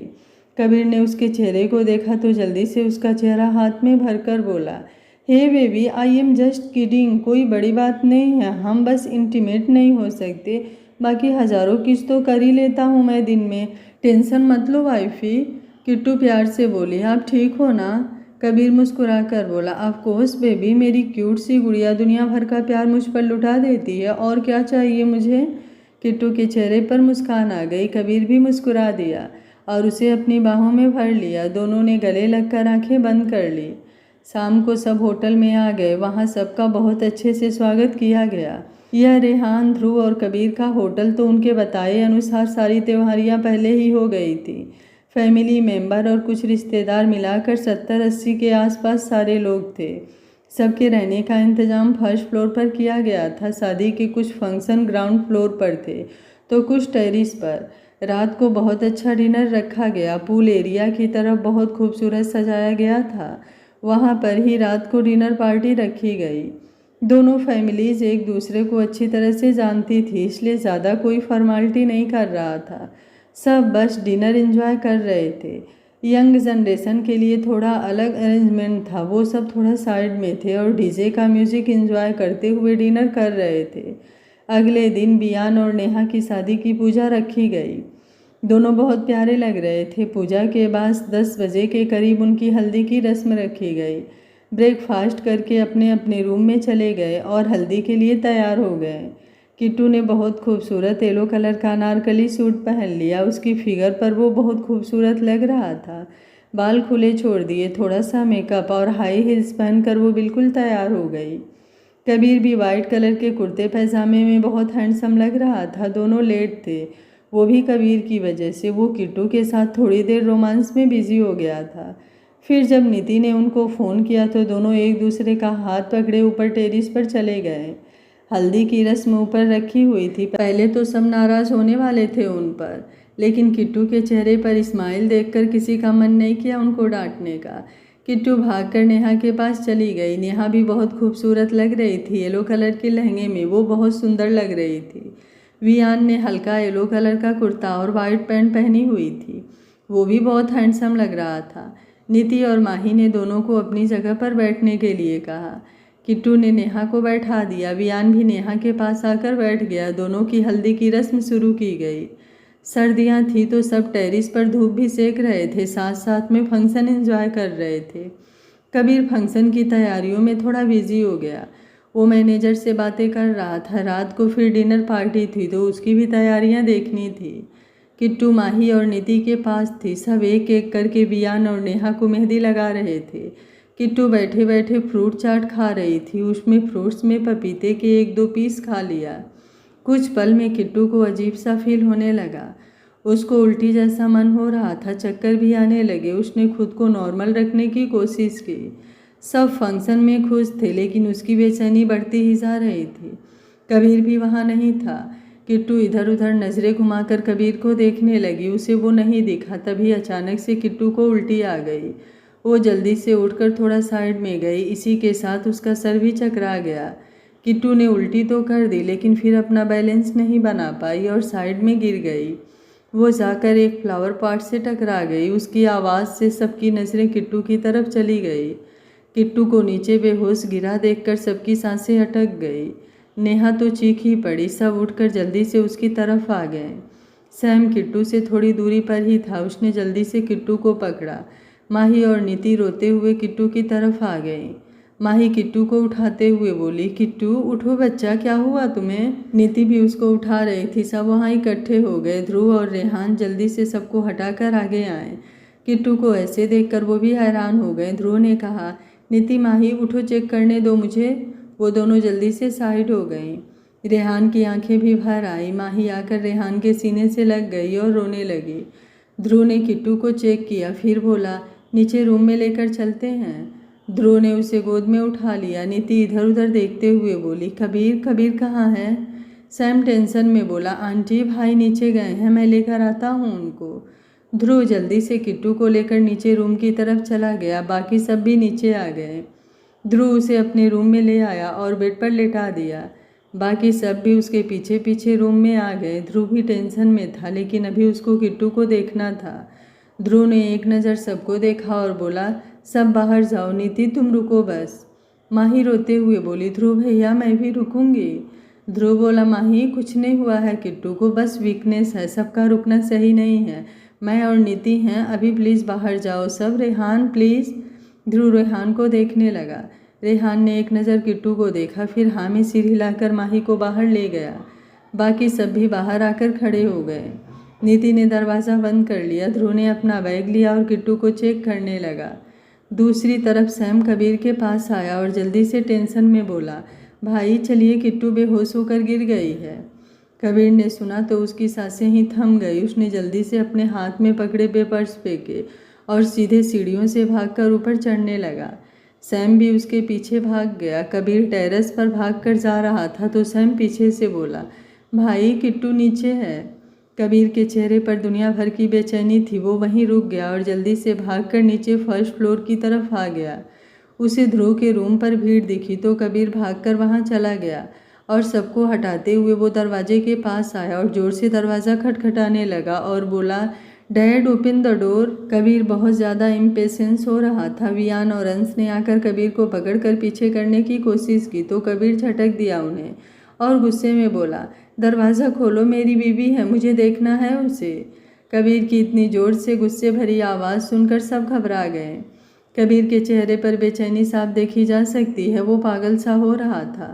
कबीर ने उसके चेहरे को देखा तो जल्दी से उसका चेहरा हाथ में भरकर बोला, hey baby I am just kidding, कोई बड़ी बात नहीं है, हम बस इंटीमेट नहीं हो सकते, बाकी हज़ारों किस तो कर ही लेता हूँ मैं दिन में, टेंशन मत लो वाइफी। किट्टू प्यार से बोली, आप ठीक हो ना। कबीर मुस्कुरा कर बोला, ऑफ कोर्स बेबी, मेरी क्यूट सी गुड़िया दुनिया भर का प्यार मुझ पर लुटा देती है, और क्या चाहिए मुझे। किट्टू के चेहरे पर मुस्कान आ गई। कबीर भी मुस्कुरा दिया और उसे अपनी बाहों में भर लिया। दोनों ने गले लगकर आंखें बंद कर ली। शाम को सब होटल में आ गए। वहाँ सबका बहुत अच्छे से स्वागत किया गया। यह रेहान, ध्रुव और कबीर का होटल तो उनके बताए अनुसार सारी त्योहारियाँ पहले ही हो गई थी। फैमिली मेंबर और कुछ रिश्तेदार मिलाकर 70-80 के आसपास सारे लोग थे। सबके रहने का इंतज़ाम फर्स्ट फ्लोर पर किया गया था। शादी के कुछ फंक्शन ग्राउंड फ्लोर पर थे तो कुछ टेरेस पर। रात को बहुत अच्छा डिनर रखा गया। पूल एरिया की तरफ बहुत खूबसूरत सजाया गया था। वहाँ पर ही रात को डिनर पार्टी रखी गई। दोनों फैमिलीज़ एक दूसरे को अच्छी तरह से जानती थी, इसलिए ज़्यादा कोई फॉर्मेलिटी नहीं कर रहा था। सब बस डिनर एंजॉय कर रहे थे। यंग जनरेशन के लिए थोड़ा अलग अरेंजमेंट था। वो सब थोड़ा साइड में थे और डीजे का म्यूज़िक एंजॉय करते हुए डिनर कर रहे थे। अगले दिन बियान और नेहा की शादी की पूजा रखी गई। दोनों बहुत प्यारे लग रहे थे। पूजा के बाद 10 बजे के करीब उनकी हल्दी की रस्म रखी गई। ब्रेकफास्ट करके अपने अपने रूम में चले गए और हल्दी के लिए तैयार हो गए। किट्टू ने बहुत खूबसूरत येलो कलर का अनारकली सूट पहन लिया। उसकी फिगर पर वो बहुत खूबसूरत लग रहा था। बाल खुले छोड़ दिए, थोड़ा सा मेकअप और हाई हील्स पहनकर वो बिल्कुल तैयार हो गई। कबीर भी वाइट कलर के कुर्ते पैजामे में बहुत हैंडसम लग रहा था। दोनों लेट थे, वो भी कबीर की वजह से। वो किट्टू के साथ थोड़ी देर रोमांस में बिजी हो गया था। फिर जब नीति ने उनको फ़ोन किया तो दोनों एक दूसरे का हाथ पकड़े ऊपर टेरेस पर चले गए। हल्दी की रस्म ऊपर रखी हुई थी। पहले तो सब नाराज़ होने वाले थे उन पर, लेकिन किट्टू के चेहरे पर स्माइल देखकर किसी का मन नहीं किया उनको डांटने का। किट्टू भागकर नेहा के पास चली गई। नेहा भी बहुत खूबसूरत लग रही थी। येलो कलर के लहंगे में वो बहुत सुंदर लग रही थी। वियान ने हल्का येलो कलर का कुर्ता और वाइट पैंट पहनी हुई थी। वो भी बहुत हैंडसम लग रहा था। नीति और माही ने दोनों को अपनी जगह पर बैठने के लिए कहा। किट्टू ने नेहा को बैठा दिया। वियान भी नेहा के पास आकर बैठ गया। दोनों की हल्दी की रस्म शुरू की गई। सर्दियां थी तो सब टेरेस पर धूप भी सेक रहे थे, साथ साथ में फंक्शन एंजॉय कर रहे थे। कबीर फंक्शन की तैयारियों में थोड़ा बिजी हो गया। वो मैनेजर से बातें कर रहा था। रात को फिर डिनर पार्टी थी तो उसकी भी तैयारियां देखनी थी। किट्टू माही और नीति के पास थी। सब एक एक करके बियान और नेहा को मेहंदी लगा रहे थे। किट्टू बैठे बैठे फ्रूट चाट खा रही थी। उसमें फ्रूट्स में पपीते के 1-2 पीस खा लिया। कुछ पल में किट्टू को अजीब सा फील होने लगा। उसको उल्टी जैसा मन हो रहा था, चक्कर भी आने लगे। उसने खुद को नॉर्मल रखने की कोशिश की। सब फंक्शन में खुश थे, लेकिन उसकी बेचैनी बढ़ती ही जा रही थी। कबीर भी वहाँ नहीं था। किट्टू इधर उधर नज़रें घुमाकर कबीर को देखने लगी। उसे वो नहीं दिखा। तभी अचानक से किट्टू को उल्टी आ गई। वो जल्दी से उठकर थोड़ा साइड में गई। इसी के साथ उसका सर भी चकरा गया। किट्टू ने उल्टी तो कर दी, लेकिन फिर अपना बैलेंस नहीं बना पाई और साइड में गिर गई। वो जाकर एक फ्लावर पॉट से टकरा गई। उसकी आवाज़ से सबकी नज़रें किट्टू की तरफ चली गई। किट्टू को नीचे बेहोश गिरा देखकर सबकी सांसें अटक गई। नेहा तो चीख ही पड़ी। सब उठकर जल्दी से उसकी तरफ आ गए। सैम किट्टू से थोड़ी दूरी पर ही था। उसने जल्दी से किट्टू को पकड़ा। माही और नीति रोते हुए किट्टू की तरफ आ गई। माही किट्टू को उठाते हुए बोली, किट्टू उठो बच्चा, क्या हुआ तुम्हें? नीति भी उसको उठा रही थी। सब वहाँ इकट्ठे हो गए। ध्रुव और रेहान जल्दी से सबको हटाकर आगे आए। किट्टू को ऐसे देखकर वो भी हैरान हो गए। ध्रुव ने कहा, नीति माही उठो, चेक करने दो मुझे। वो दोनों जल्दी से साइड हो गई। रेहान की आंखें भी भर आई। माही आकर रेहान के सीने से लग गई और रोने लगी। ध्रुव ने किट्टू को चेक किया, फिर बोला, नीचे रूम में लेकर चलते हैं। ध्रुव ने उसे गोद में उठा लिया। नीति इधर उधर देखते हुए बोली, कबीर, कबीर कहाँ है? सैम टेंशन में बोला, आंटी भाई नीचे गए हैं, मैं लेकर आता हूँ उनको। ध्रुव जल्दी से किट्टू को लेकर नीचे रूम की तरफ चला गया। बाकी सब भी नीचे आ गए। ध्रुव उसे अपने रूम में ले आया और बेड पर लेटा दिया। बाकी सब भी उसके पीछे पीछे रूम में आ गए। ध्रुव भी टेंशन में था, लेकिन अभी उसको किट्टू को देखना था। ध्रुव ने एक नज़र सबको देखा और बोला, सब बाहर जाओ, नीति तुम रुको बस। माही रोते हुए बोली, ध्रुव भैया मैं भी रुकूंगी। ध्रुव बोला, माही कुछ नहीं हुआ है किट्टू को, बस वीकनेस है, सबका रुकना सही नहीं है। मैं और नीति हैं, अभी प्लीज़ बाहर जाओ सब। रेहान प्लीज़। ध्रुव रेहान को देखने लगा। रेहान ने एक नज़र किट्टू को देखा, फिर हाँ में सिर हिलाकर माही को बाहर ले गया। बाकी सब भी बाहर आकर खड़े हो गए। नीति ने दरवाज़ा बंद कर लिया। ध्रुव ने अपना बैग लिया और किट्टू को चेक करने लगा। दूसरी तरफ सैम कबीर के पास आया और जल्दी से टेंशन में बोला, भाई चलिए किट्टू बेहोश होकर गिर गई है। कबीर ने सुना तो उसकी सांसें ही थम गई। उसने जल्दी से अपने हाथ में पकड़े पेपर्स फेंके और सीधे सीढ़ियों से भागकर ऊपर चढ़ने लगा। सैम भी उसके पीछे भाग गया। कबीर टेरेस पर भागकर जा रहा था तो सैम पीछे से बोला, भाई किट्टू नीचे है। कबीर के चेहरे पर दुनिया भर की बेचैनी थी। वो वहीं रुक गया और जल्दी से भागकर नीचे फर्स्ट फ्लोर की तरफ आ गया। उसे ध्रुव के रूम पर भीड़ दिखी तो कबीर भागकर वहां चला गया और सबको हटाते हुए वो दरवाजे के पास आया और जोर से दरवाज़ा खटखटाने लगा और बोला, dad open the door. Kabir बहुत ज़्यादा इम्पेशेंस हो रहा था। वियान और अंश ने आकर कबीर को पकड़कर पीछे करने की कोशिश की तो कबीर झटक दिया उन्हें और गुस्से में बोला, दरवाज़ा खोलो, मेरी बीवी है, मुझे देखना है उसे। कबीर की इतनी जोर से गुस्से भरी आवाज़ सुनकर सब घबरा गए। कबीर के चेहरे पर बेचैनी साफ देखी जा सकती है। वो पागल सा हो रहा था।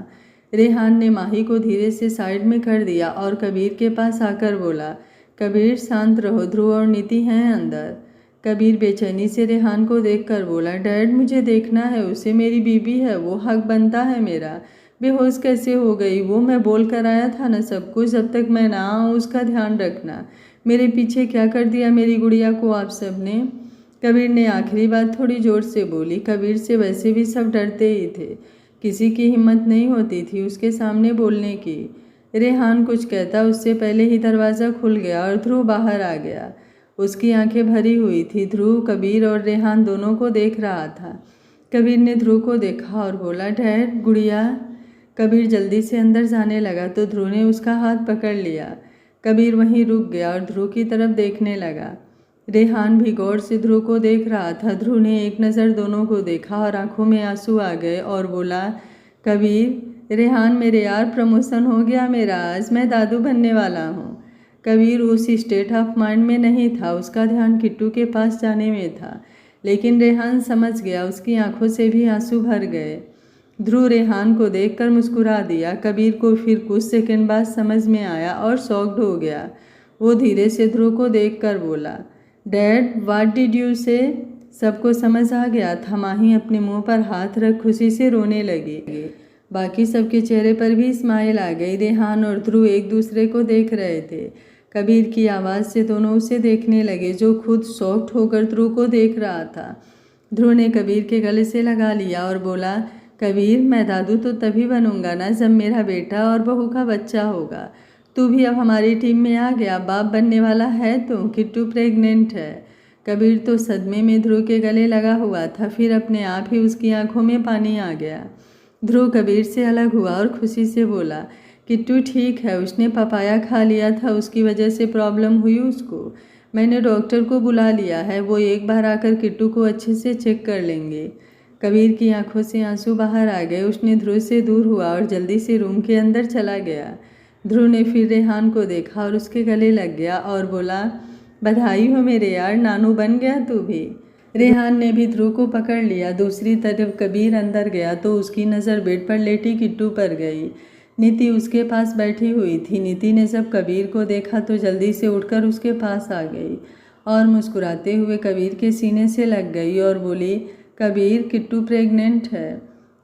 रेहान ने माही को धीरे से साइड में कर दिया और कबीर के पास आकर बोला, कबीर शांत रहो, ध्रुव और नीति हैं अंदर। कबीर बेचैनी से रेहान को देखकर बोला, डैड मुझे देखना है उसे, मेरी बीवी है वो, हक बनता है मेरा। बेहोश कैसे हो गई वो? मैं बोल कर आया था ना सब कुछ। जब तक मैं ना आऊँ उसका ध्यान रखना। मेरे पीछे क्या कर दिया मेरी गुड़िया को आप सब ने? कबीर ने आखिरी बात थोड़ी जोर से बोली। कबीर से वैसे भी सब डरते ही थे। किसी की हिम्मत नहीं होती थी उसके सामने बोलने की। रेहान कुछ कहता उससे पहले ही दरवाज़ा खुल गया और ध्रुव बाहर आ गया। उसकी आंखें भरी हुई थी। ध्रुव कबीर और रेहान दोनों को देख रहा था। कबीर ने ध्रुव को देखा और बोला, डैड गुड़िया। कबीर जल्दी से अंदर जाने लगा तो ध्रुव ने उसका हाथ पकड़ लिया। कबीर वहीं रुक गया और ध्रुव की तरफ देखने लगा। रेहान भी गौर से ध्रुव को देख रहा था। ध्रुव ने एक नज़र दोनों को देखा और आंखों में आंसू आ गए और बोला, कबीर। रेहान मेरे यार, प्रमोशन हो गया मेरा, आज मैं दादू बनने वाला हूँ। कबीर उस स्टेट ऑफ माइंड में नहीं था। उसका ध्यान किट्टू के पास जाने में था। लेकिन रेहान समझ गया। उसकी आंखों से भी आंसू भर गए। ध्रुव रेहान को देखकर मुस्कुरा दिया। कबीर को फिर कुछ सेकंड बाद समझ में आया और शॉक्ड हो गया। वो धीरे से ध्रुव को देखकर बोला, डैड व्हाट डिड यू से? सबको समझ आ गया था। माही अपने मुंह पर हाथ रख खुशी से रोने लगी। बाकी सबके चेहरे पर भी स्माइल आ गई। रेहान और ध्रुव एक दूसरे को देख रहे थे। कबीर की आवाज़ से दोनों उसे देखने लगे, जो खुद शॉक्ड होकर ध्रुव को देख रहा था। ध्रुव ने कबीर के गले से लगा लिया और बोला, कबीर मैं दादू तो तभी बनूंगा ना जब मेरा बेटा और बहू का बच्चा होगा। तू भी अब हमारी टीम में आ गया, बाप बनने वाला है तू। किट्टू प्रेग्नेंट है। कबीर तो सदमे में ध्रुव के गले लगा हुआ था। फिर अपने आप ही उसकी आंखों में पानी आ गया। ध्रुव कबीर से अलग हुआ और खुशी से बोला, किट्टू ठीक है, उसने पपाया खा लिया था, उसकी वजह से प्रॉब्लम हुई उसको। मैंने डॉक्टर को बुला लिया है, वो एक बार आकर किट्टू को अच्छे से चेक कर लेंगे। कबीर की आंखों से आंसू बाहर आ गए। उसने ध्रुव से दूर हुआ और जल्दी से रूम के अंदर चला गया। ध्रुव ने फिर रेहान को देखा और उसके गले लग गया और बोला, बधाई हो मेरे यार, नानू बन गया तू भी। रेहान ने भी ध्रुव को पकड़ लिया। दूसरी तरफ कबीर अंदर गया तो उसकी नज़र बेड पर लेटी किट्टू पर गई। नीति उसके पास बैठी हुई थी। नीति ने जब कबीर को देखा तो जल्दी से उठकर उसके पास आ गई और मुस्कुराते हुए कबीर के सीने से लग गई और बोली, कबीर किट्टू प्रेग्नेंट है।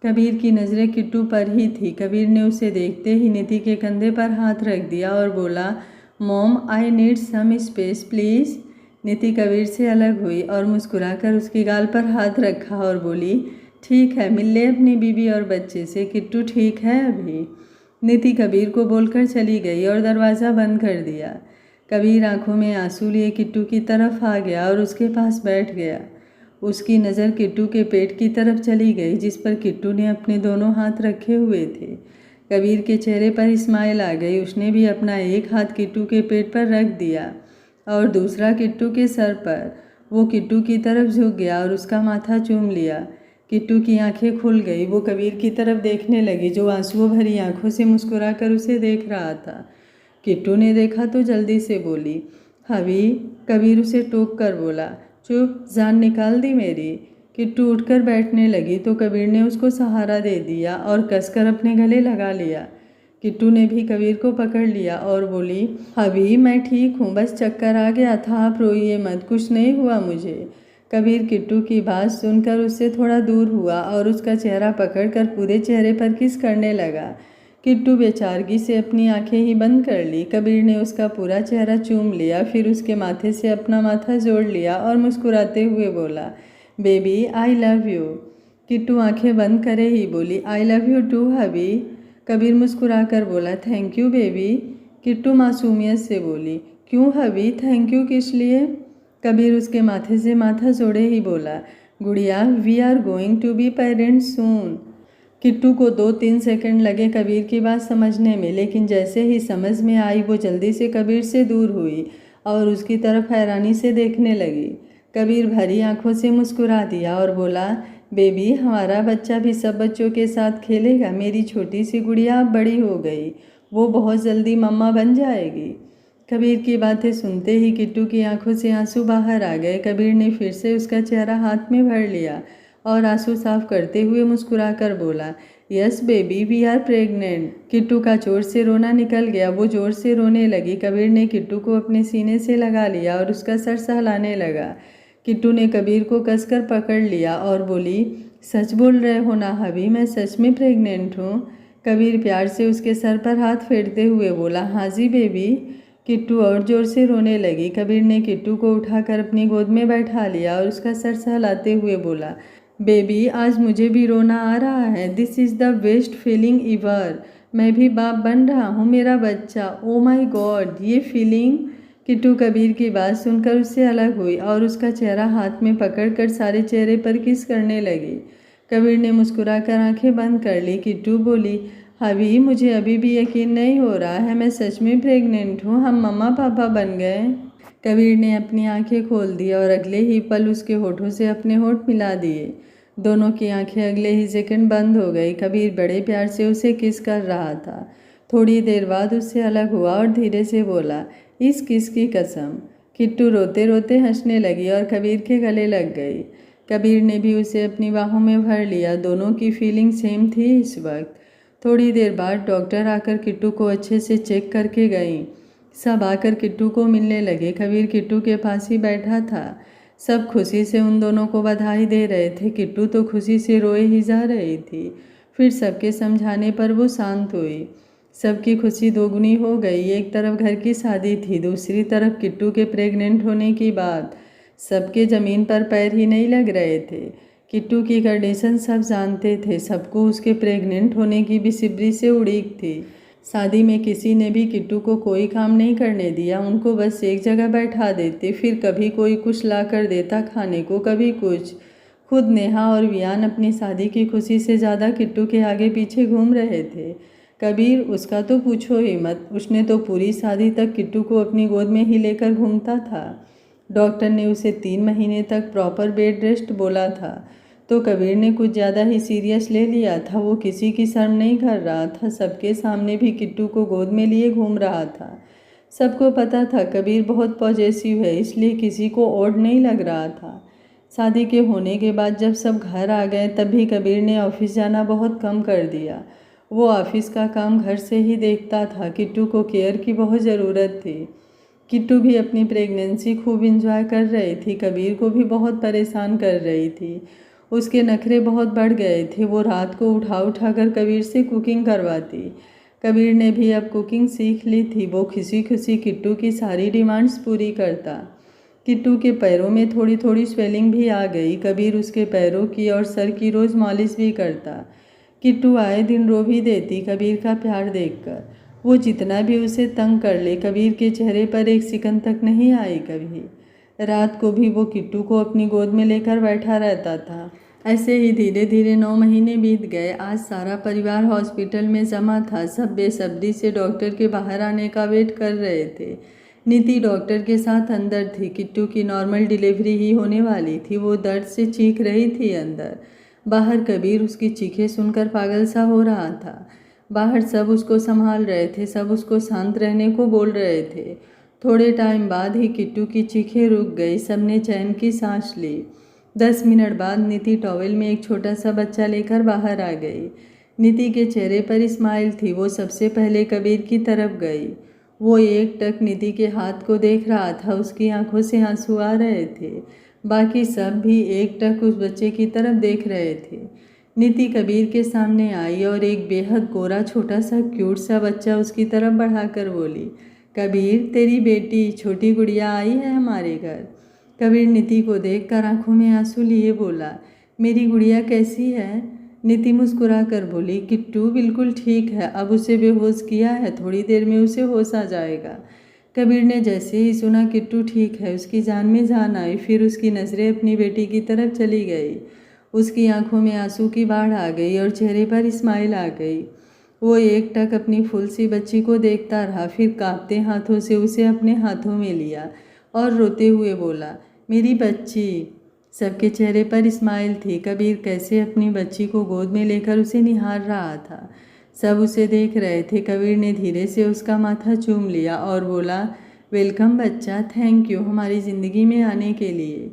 कबीर की नज़रें किट्टू पर ही थी। कबीर ने उसे देखते ही नीति के कंधे पर हाथ रख दिया और बोला, mom I need some space please. Niti Kabir से अलग हुई और मुस्कुराकर उसकी गाल पर हाथ रखा और बोली, ठीक है, मिल ले अपनी बीवी और बच्चे से, किट्टू ठीक है अभी। नीति कबीर को बोलकर चली गई और दरवाज़ा बंद कर दिया। कबीर आंखों में आंसू लिए किट्टू की तरफ आ गया और उसके पास बैठ गया। उसकी नज़र किट्टू के पेट की तरफ चली गई, जिस पर किट्टू ने अपने दोनों हाथ रखे हुए थे। कबीर के चेहरे पर स्माइल आ गई। उसने भी अपना एक हाथ किट्टू के पेट पर रख दिया और दूसरा किट्टू के सर पर। वो किट्टू की तरफ झुक गया और उसका माथा चूम लिया। किट्टू की आंखें खुल गई। वो कबीर की तरफ देखने लगी, जो आंसुओं भरी आंखों से मुस्कुराकर उसे देख रहा था। किट्टू ने देखा तो जल्दी से बोली, हवी। कबीर उसे टोक कर बोला, चुप, जान निकाल दी मेरी। किट्टू उठकर बैठने लगी तो कबीर ने उसको सहारा दे दिया और कसकर अपने गले लगा लिया। किट्टू ने भी कबीर को पकड़ लिया और बोली, हवी मैं ठीक हूँ, बस चक्कर आ गया था, आप रोइए मत, कुछ नहीं हुआ मुझे। कबीर किट्टू की बात सुनकर उससे थोड़ा दूर हुआ और उसका चेहरा पकड़कर पूरे चेहरे पर किस करने लगा। किट्टू बेचारगी से अपनी आंखें ही बंद कर ली। कबीर ने उसका पूरा चेहरा चूम लिया, फिर उसके माथे से अपना माथा जोड़ लिया और मुस्कुराते हुए बोला, baby I love you. Kittu आंखें बंद करे ही बोली, आई लव यू टू हबी। कबीर मुस्कुराकर बोला, थैंक यू बेबी। किट्टू मासूमियत से बोली, क्यों हबी, थैंक यू किस लिए। कबीर उसके माथे से माथा जोड़े ही बोला, Gudiya we are going to be parents soon. Kittu को 2-3 सेकंड लगे कबीर की बात समझने में, लेकिन जैसे ही समझ में आई वो जल्दी से कबीर से दूर हुई और उसकी तरफ हैरानी से देखने लगी। कबीर भरी आंखों से मुस्कुरा दिया और बोला, बेबी हमारा बच्चा भी सब बच्चों के साथ खेलेगा। मेरी छोटी सी गुड़िया अब बड़ी हो गई, वो बहुत जल्दी मम्मा बन जाएगी। कबीर की बातें सुनते ही किट्टू की आंखों से आंसू बाहर आ गए। कबीर ने फिर से उसका चेहरा हाथ में भर लिया और आंसू साफ करते हुए मुस्कुराकर बोला, yes baby we are pregnant. Kittu का जोर से रोना निकल गया, वो जोर से रोने लगी। कबीर ने किट्टू को अपने सीने से लगा लिया और उसका सर सहलाने लगा। किट्टू ने कबीर को कसकर पकड़ लिया और बोली, सच बोल रहे हो ना हबी, मैं सच में प्रेग्नेंट हूँ। कबीर प्यार से उसके सर पर हाथ फेरते हुए बोला, हाँ जी बेबी। किट्टू और जोर से रोने लगी। कबीर ने किट्टू को उठाकर अपनी गोद में बैठा लिया और उसका सर सहलाते हुए बोला, बेबी आज मुझे भी रोना आ रहा है, this is the best feeling ever. मैं भी बाप बन रहा हूँ, मेरा बच्चा, ओ माई गॉड ये फीलिंग। किट्टू कबीर की बात सुनकर उससे अलग हुई और उसका चेहरा हाथ में पकड़कर सारे चेहरे पर किस करने लगी। कबीर ने मुस्कुराकर आंखें बंद कर ली। किट्टू बोली, अभी मुझे अभी भी यकीन नहीं हो रहा है, मैं सच में प्रेग्नेंट हूँ, हम मम्मा पापा बन गए। कबीर ने अपनी आंखें खोल दी और अगले ही पल उसके होठों से अपने होठ मिला दिए। दोनों की आंखें अगले ही सेकंड बंद हो गई। कबीर बड़े प्यार से उसे किस कर रहा था। थोड़ी देर बाद उससे अलग हुआ और धीरे से बोला, इस किस की कसम। किट्टू रोते रोते हंसने लगी और कबीर के गले लग गई। कबीर ने भी उसे अपनी बाहों में भर लिया। दोनों की फीलिंग सेम थी इस वक्त। थोड़ी देर बाद डॉक्टर आकर किट्टू को अच्छे से चेक करके गई। सब आकर किट्टू को मिलने लगे। कबीर किट्टू के पास ही बैठा था। सब खुशी से उन दोनों को बधाई दे रहे थे। किट्टू तो खुशी से रोए ही जा रही थी। फिर सबके समझाने पर वो शांत हुई। सबकी खुशी दोगुनी हो गई। एक तरफ घर की शादी थी, दूसरी तरफ किट्टू के प्रेग्नेंट होने की बात। सबके ज़मीन पर पैर ही नहीं लग रहे थे। किट्टू की कंडीशन सब जानते थे। सबको उसके प्रेग्नेंट होने की बेसब्री से उड़ीक थी। शादी में किसी ने भी किट्टू को कोई काम नहीं करने दिया। उनको बस एक जगह बैठा देते, फिर कभी कोई कुछ ला कर देता खाने को, कभी कुछ। खुद नेहा और वियान अपनी शादी की खुशी से ज़्यादा किट्टू के आगे पीछे घूम रहे थे। कबीर, उसका तो पूछो ही मत, उसने तो पूरी शादी तक किट्टू को अपनी गोद में ही लेकर घूमता था। डॉक्टर ने उसे 3 महीने तक प्रॉपर बेड रेस्ट बोला था, तो कबीर ने कुछ ज़्यादा ही सीरियस ले लिया था। वो किसी की शर्म नहीं कर रहा था, सबके सामने भी किट्टू को गोद में लिए घूम रहा था। सबको पता था कबीर बहुत पॉजेसिव है, इसलिए किसी को ऑड नहीं लग रहा था। शादी के होने के बाद जब सब घर आ गए तब भी कबीर ने ऑफिस जाना बहुत कम कर दिया। वो ऑफिस का काम घर से ही देखता था। किट्टू को केयर की बहुत ज़रूरत थी। किट्टू भी अपनी प्रेगनेंसी खूब इंजॉय कर रही थी। कबीर को भी बहुत परेशान कर रही थी। उसके नखरे बहुत बढ़ गए थे। वो रात को उठा कर कबीर से कुकिंग करवाती। कबीर ने भी अब कुकिंग सीख ली थी। वो खुशी खुशी किट्टू की सारी डिमांड्स पूरी करता। किट्टू के पैरों में थोड़ी थोड़ी स्वेलिंग भी आ गई। कबीर उसके पैरों की और सर की रोज़ मालिश भी करता। किट्टू आए दिन रो भी देती कबीर का प्यार देखकर। वो जितना भी उसे तंग कर ले, कबीर के चेहरे पर एक सिकन तक नहीं आई कभी। रात को भी वो किट्टू को अपनी गोद में लेकर बैठा रहता था। ऐसे ही धीरे धीरे 9 महीने बीत गए। आज सारा परिवार हॉस्पिटल में जमा था। सब बेसब्री से डॉक्टर के बाहर आने का वेट कर रहे थे। नीति डॉक्टर के साथ अंदर थी। किट्टू की नॉर्मल डिलीवरी ही होने वाली थी। वो दर्द से चीख रही थी अंदर। बाहर कबीर उसकी चीखें सुनकर पागल सा हो रहा था। बाहर सब उसको संभाल रहे थे, सब उसको शांत रहने को बोल रहे थे। थोड़े टाइम बाद ही किट्टू की चीखें रुक गई। सबने चैन की सांस ली। 10 मिनट बाद नीति टॉवेल में एक छोटा सा बच्चा लेकर बाहर आ गई। नीति के चेहरे पर स्माइल थी। वो सबसे पहले कबीर की तरफ गई। वो एक टक नीति के हाथ को देख रहा था। उसकी आंखों से आंसू आ रहे थे। बाकी सब भी एकटक उस बच्चे की तरफ देख रहे थे। नीति कबीर के सामने आई और एक बेहद गोरा छोटा सा क्यूट सा बच्चा उसकी तरफ बढ़ाकर बोली, कबीर तेरी बेटी छोटी गुड़िया आई है हमारे घर। कबीर नीति को देखकर आंखों में आंसू लिए बोला, मेरी गुड़िया कैसी है? नीति मुस्कुरा कर बोली, किट्टू बिल्कुल ठीक है, अब उसे बेहोश किया है, थोड़ी देर में उसे होश आ जाएगा। कबीर ने जैसे ही सुना किट्टू ठीक है, उसकी जान में जान आई। फिर उसकी नज़रें अपनी बेटी की तरफ चली गई। उसकी आंखों में आंसू की बाढ़ आ गई और चेहरे पर स्माइल आ गई। वो एकटक अपनी फूल सी बच्ची को देखता रहा, फिर कांपते हाथों से उसे अपने हाथों में लिया और रोते हुए बोला, मेरी बच्ची। सबके चेहरे पर स्माइल थी। कबीर कैसे अपनी बच्ची को गोद में लेकर उसे निहार रहा था। सब उसे देख रहे थे। कबीर ने धीरे से उसका माथा चूम लिया और बोला, वेलकम बच्चा, थैंक यू हमारी ज़िंदगी में आने के लिए।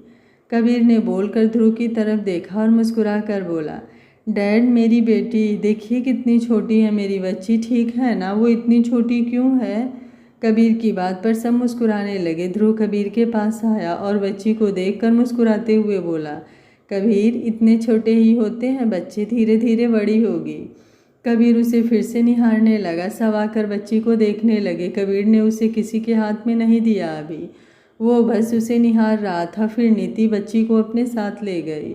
कबीर ने बोलकर ध्रुव की तरफ देखा और मुस्कुरा कर बोला, डैड मेरी बेटी देखिए कितनी छोटी है मेरी बच्ची, ठीक है ना? वो इतनी छोटी क्यों है? कबीर की बात पर सब मुस्कुराने लगे। ध्रुव कबीर के पास आया और बच्ची को देखकर मुस्कुराते हुए बोला, कबीर इतने छोटे ही होते हैं बच्चे, धीरे धीरे बड़ी होगी। कबीर उसे फिर से निहारने लगा। सब आकर बच्ची को देखने लगे। कबीर ने उसे किसी के हाथ में नहीं दिया अभी, वो बस उसे निहार रहा था। फिर नीति बच्ची को अपने साथ ले गई।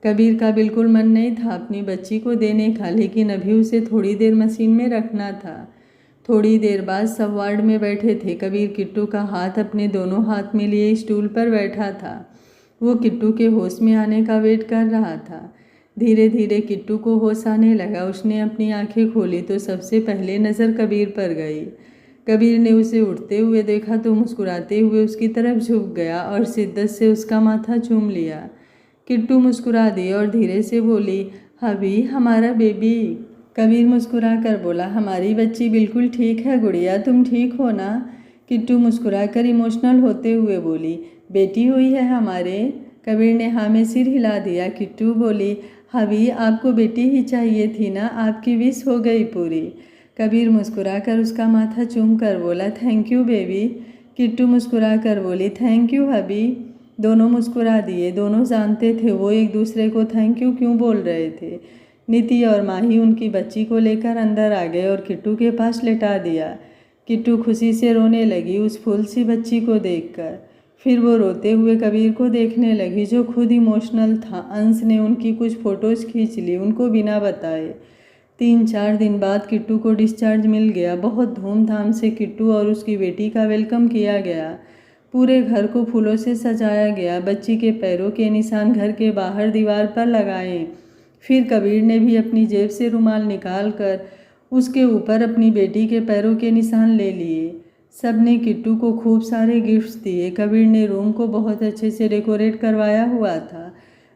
कबीर का बिल्कुल मन नहीं था अपनी बच्ची को देने का, लेकिन अभी उसे थोड़ी देर मशीन में रखना था। थोड़ी देर बाद सब वार्ड में बैठे थे। कबीर किट्टू का हाथ अपने दोनों हाथ में लिए स्टूल पर बैठा था। वो किट्टू के होश में आने का वेट कर रहा था। धीरे धीरे किट्टू को होश आने लगा। उसने अपनी आंखें खोली तो सबसे पहले नज़र कबीर पर गई। कबीर ने उसे उठते हुए देखा तो मुस्कुराते हुए उसकी तरफ झुक गया और शिद्दत से उसका माथा चूम लिया। किट्टू मुस्कुरा दी और धीरे से बोली, हबी हमारा बेबी। कबीर मुस्कुरा कर बोला, हमारी बच्ची बिल्कुल ठीक है गुड़िया, तुम ठीक हो ना? किट्टू मुस्कुरा कर इमोशनल होते हुए बोली, बेटी हुई है हमारे? कबीर ने हाँ में सिर हिला दिया। किट्टू बोली, हबी आपको बेटी ही चाहिए थी ना, आपकी विश हो गई पूरी। कबीर मुस्कुरा कर उसका माथा चूम कर बोला, थैंक यू बेबी। किट्टू मुस्कुरा कर बोली, थैंक यू हबी। दोनों मुस्कुरा दिए। दोनों जानते थे वो एक दूसरे को थैंक यू क्यों बोल रहे थे। नीति और माही उनकी बच्ची को लेकर अंदर आ गए और किट्टू के पास लेटा दिया। किट्टू खुशी से रोने लगी उस फूल सी बच्ची को देखकर। फिर वो रोते हुए कबीर को देखने लगी जो खुद इमोशनल था। अंश ने उनकी कुछ फ़ोटोज़ खींच ली उनको बिना बताए। 3-4 दिन बाद किट्टू को डिस्चार्ज मिल गया। बहुत धूमधाम से किट्टू और उसकी बेटी का वेलकम किया गया। पूरे घर को फूलों से सजाया गया। बच्ची के पैरों के निशान घर के बाहर दीवार पर लगाए। फिर कबीर ने भी अपनी जेब से रुमाल निकाल कर उसके ऊपर अपनी बेटी के पैरों के निशान ले लिए। सब ने किट्टू को खूब सारे गिफ्ट्स दिए। कबीर ने रूम को बहुत अच्छे से डेकोरेट करवाया हुआ था।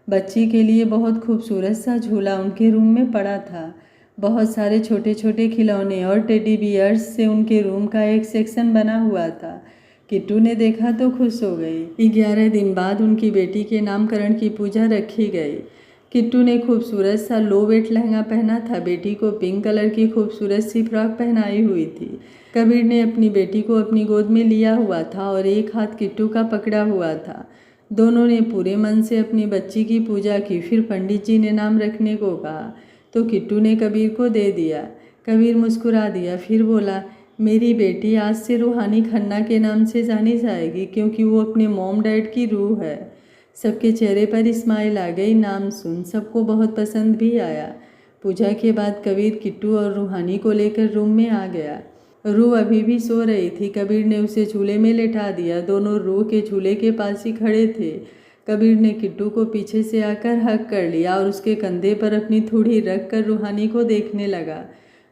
बच्ची के लिए बहुत खूबसूरत सा झूला उनके रूम में पड़ा था। बहुत सारे छोटे छोटे खिलौने और टेडी बियर्स से उनके रूम का एक सेक्शन बना हुआ था। किट्टू ने देखा तो खुश हो गई। 11 दिन बाद उनकी बेटी के नामकरण की पूजा रखी गई। किट्टू ने खूबसूरत सा लो वेट लहंगा पहना था। बेटी को पिंक कलर की खूबसूरत सी फ्रॉक पहनाई हुई थी। कबीर ने अपनी बेटी को अपनी गोद में लिया हुआ था और एक हाथ किट्टू का पकड़ा हुआ था। दोनों ने पूरे मन से अपनी बच्ची की पूजा की। फिर पंडित जी ने नाम रखने को कहा तो किट्टू ने कबीर को दे दिया। कबीर मुस्कुरा दिया। फिर बोला, मेरी बेटी आज से रूहानी खन्ना के नाम से जानी जाएगी क्योंकि वो अपने मॉम डैड की रूह है। सबके चेहरे पर स्माइल आ गई। नाम सुन सबको बहुत पसंद भी आया। पूजा के बाद कबीर किट्टू और रूहानी को लेकर रूम में आ गया। रूह अभी भी सो रही थी। कबीर ने उसे झूले में लेटा दिया। दोनों रूह के झूले के पास ही खड़े थे। कबीर ने किट्टू को पीछे से आकर हग कर लिया और उसके कंधे पर अपनी थोड़ी रख कर रूहानी को देखने लगा।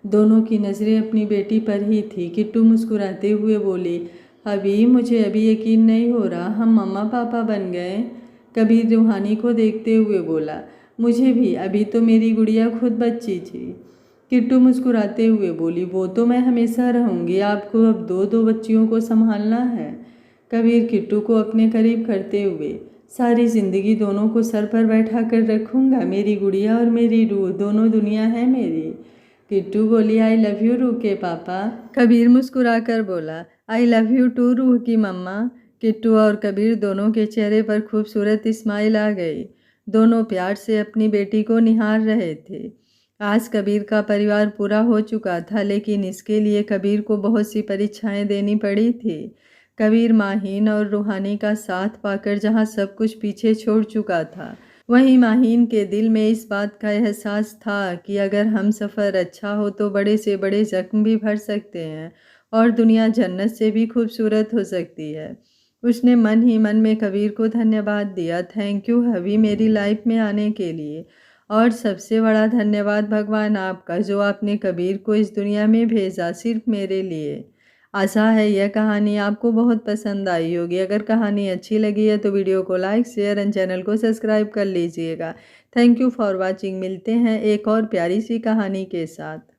दोनों की नज़रें अपनी बेटी पर ही थी। किट्टू मुस्कुराते हुए बोली, अभी मुझे अभी यकीन नहीं हो रहा हम मम्मा पापा बन गए। कबीर रूहानी को देखते हुए बोला, मुझे भी, अभी तो मेरी गुड़िया खुद बच्ची थी। किट्टू मुस्कुराते हुए बोली, वो तो मैं हमेशा रहूँगी, आपको अब दो बच्चियों को संभालना है। कबीर किट्टू को अपने करीब करते हुए, सारी ज़िंदगी दोनों को सर पर बैठा कर रखूँगा। मेरी गुड़िया और मेरी रूह दोनों दुनिया है मेरी। किट्टू बोली, आई लव यू रूह के पापा। कबीर मुस्कुरा कर बोला, आई लव यू टू रूह की मम्मा। किट्टू और कबीर दोनों के चेहरे पर खूबसूरत स्माइल आ गई। दोनों प्यार से अपनी बेटी को निहार रहे थे। आज कबीर का परिवार पूरा हो चुका था, लेकिन इसके लिए कबीर को बहुत सी परीक्षाएं देनी पड़ी थी। कबीर माहीन और रूहानी का साथ पाकर जहां सब कुछ पीछे छोड़ चुका था, वहीं माहीन के दिल में इस बात का एहसास था कि अगर हम सफ़र अच्छा हो तो बड़े से बड़े जख्म भी भर सकते हैं और दुनिया जन्नत से भी खूबसूरत हो सकती है। उसने मन ही मन में कबीर को धन्यवाद दिया। थैंक यू हबी, मेरी लाइफ में आने के लिए। और सबसे बड़ा धन्यवाद भगवान आपका, जो आपने कबीर को इस दुनिया में भेजा सिर्फ मेरे लिए। आशा है यह कहानी आपको बहुत पसंद आई होगी। अगर कहानी अच्छी लगी है तो वीडियो को लाइक, शेयर एंड चैनल को सब्सक्राइब कर लीजिएगा। Thank you for watching. मिलते हैं एक और प्यारी सी कहानी के साथ।